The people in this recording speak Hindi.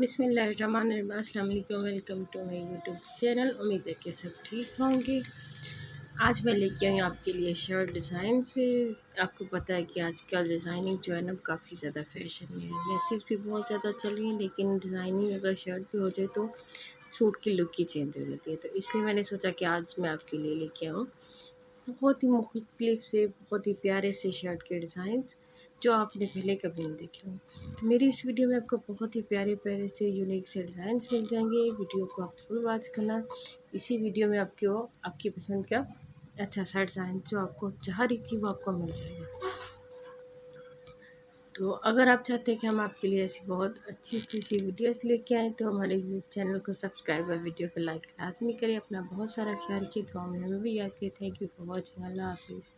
बिस्मिल्लाहिर्रहमानिर्रहीम। अस्सलाम वालेकुम। Welcome to my YouTube channel. उम्मीद है कि सब ठीक होंगे। आज मैं लेके आई हूँ आपके लिए शर्ट डिज़ाइन से। आपको पता है कि आजकल डिज़ाइनिंग जो है ना काफ़ी ज़्यादा फैशन में है। लेसेस भी बहुत ज़्यादा चल रही हैं, लेकिन डिज़ाइनिंग अगर शर्ट पे हो जाए तो सूट की लुक ही चेंज हो जाती है। तो इसलिए मैंने सोचा कि आज मैं आपके लिए लेके आऊँ बहुत ही मुख्तलिफ से, बहुत ही प्यारे से शर्ट के डिज़ाइंस जो आपने पहले कभी नहीं देखे हों। तो मेरी इस वीडियो में आपको बहुत ही प्यारे प्यारे से यूनिक से डिज़ाइंस मिल जाएंगे। वीडियो को आप फुल वॉच करना। इसी वीडियो में आपको आपकी पसंद का अच्छा सा डिज़ाइन जो आपको चाह रही थी वो आपको मिल जाएगा। तो अगर आप चाहते हैं कि हम आपके लिए ऐसी बहुत अच्छी अच्छी सी वीडियोस लेके आएँ तो हमारे चैनल को सब्सक्राइब और वीडियो को लाइक लाजमी करें। अपना बहुत सारा ख्याल रखिए। दुआ में हमें भी याद करें। Thank you for watching. अल्लाह हाफिज़।